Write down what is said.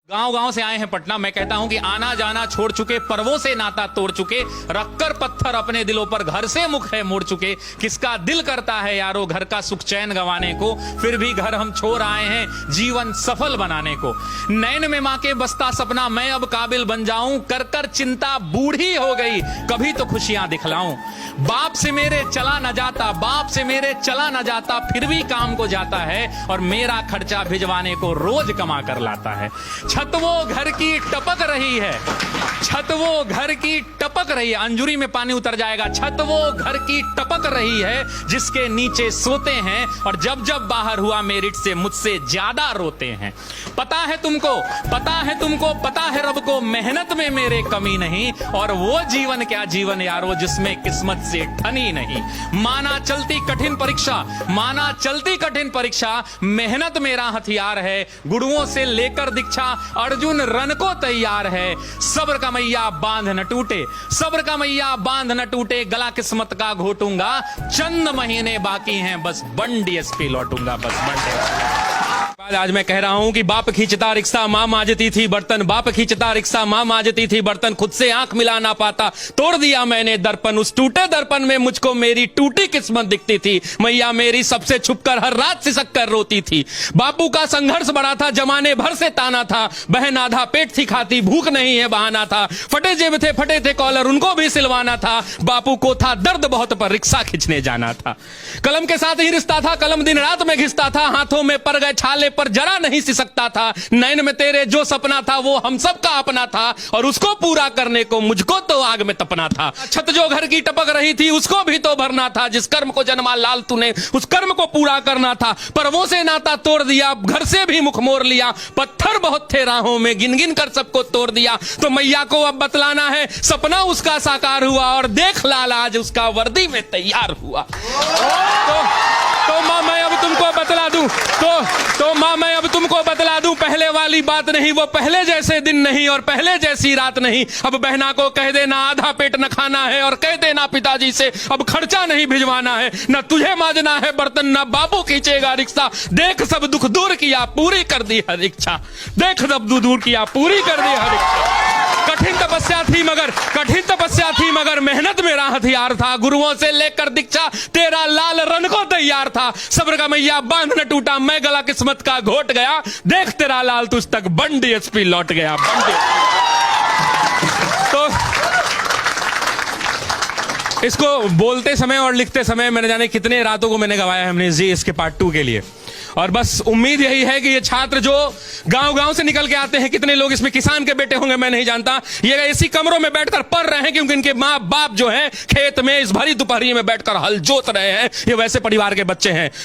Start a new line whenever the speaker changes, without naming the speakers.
गांव गांव से आए हैं पटना। मैं कहता हूं कि आना जाना छोड़ चुके, पर्वों से नाता तोड़ चुके, रखकर पत्थर अपने दिलों पर घर से मुख है मोड़ चुके। किसका दिल करता है यारो घर का सुख चैन गंवाने को, फिर भी घर हम छोड़ आए हैं जीवन सफल बनाने को। नैन में मां के बसता सपना मैं अब काबिल बन जाऊं, कर कर चिंता बूढ़ी हो गई कभी तो खुशियां दिखलाऊं। बाप से मेरे चला न जाता, बाप से मेरे चला न जाता, फिर भी काम को जाता है और मेरा खर्चा भिजवाने को रोज कमा कर लाता है। छत वो घर की टपक रही है, छत वो घर की टपक रही है, अंजुरी में पानी उतर जाएगा। छत वो घर की टपक रही है जिसके नीचे सोते हैं और जब जब बाहर हुआ मेरिट से मुझसे ज्यादा रोते हैं। पता है तुमको, पता है तुमको, पता है रब को मेहनत में मेरे कमी नहीं, और वो जीवन क्या जीवन यारो जिसमें किस्मत से ठनी नहीं। माना चलती कठिन परीक्षा, माना चलती कठिन परीक्षा, मेहनत मेरा हथियार है, गुरुओं से लेकर दीक्षा अर्जुन रन को तैयार है। सब्र का मैया बांध न टूटे, सब्र का मैया बांध न टूटे, गला किस्मत का घोटूंगा, चंद महीने बाकी हैं बस बन डीएसपी लौटूंगा, बस बन डीएसपी। आज मैं कह रहा हूं कि बाप खींचता रिक्शा मां मांजती थी बर्तन, बाप खींचता रिक्शा मां मांजती थी बर्तन, खुद से आंख मिला ना पाता तोड़ दिया मैंने दर्पण। उस टूटे दर्पण में मुझको मेरी टूटी किस्मत दिखती थी, मैया मेरी सबसे छुपकर हर रात सिसक कर रोती थी। बापू का संघर्ष बड़ा था, जमाने भर से ताना था, बहन आधा पेट थी खाती, भूख नहीं है बहाना था, फटे जेब थे फटे थे कॉलर उनको भी सिलवाना था। बापू को था दर्द बहुत पर रिक्शा खींचने जाना था। कलम के साथ ही रिश्ता था, कलम दिन रात में घिसता था, हाथों में पड़ गए छाले पर जरा नहीं सिसकता था। नैन में तेरे जो सपना था वो हम सब का अपना था, और उसको पूरा करने को मुझको तो आग में तपना था। छत जो घर की टपक रही थी उसको भी तो भरना था, जिस कर्म को जन्मा लाल तूने उस कर्म को पूरा करना था। पर्वों से नाता तोड़ दिया, घर से भी मुख मोड़ लिया, पत्थर बहुत थे राहों में गिन गिन कर सबको तोड़ दिया। तो मैया को अब बतलाना है सपना उसका साकार हुआ, और देख लाल आज उसका वर्दी में तैयार हुआ। तो मां मैं अब तुमको बतला दूं, तो मां मैं अब तुमको बतला दूं, पहले वाली बात नहीं, वो पहले जैसे दिन नहीं और पहले जैसी रात नहीं। अब बहना को कह देना आधा पेट न खाना है, और कह देना पिताजी से अब खर्चा नहीं भिजवाना है। न तुझे मांजना है बर्तन, न बापू खींचेगा रिक्शा। देख सब दुख दूर किया पूरी कर दी हर इच्छा, देख सब दुख दूर किया पूरी कर दी हर इच्छा। कठिन तपस्या थी मगर, कठिन तपस्या थी मगर मेहनत मेरा हथियार था, गुरुओं से लेकर दीक्षा तेरा लाल रन को तैयार था। सब्र का मैया बांध न टूटा, मैं गला किस्मत का घोट गया, देख तेरा लाल तुझ तक बन डीएसपी लौट गया। तो इसको बोलते समय और लिखते समय मैंने जाने कितने रातों को मैंने गवाया है हमने जी इसके पार्ट 2 के लिए। और बस उम्मीद यही है कि ये छात्र जो गांव-गांव से निकल के आते हैं, कितने लोग इसमें किसान के बेटे होंगे मैं नहीं जानता, ये इसी कमरों में बैठकर पढ़ रहे हैं क्योंकि इनके माँ बाप जो हैं खेत में इस भरी दोपहरी में बैठकर हल जोत रहे हैं, ये वैसे परिवार के बच्चे हैं।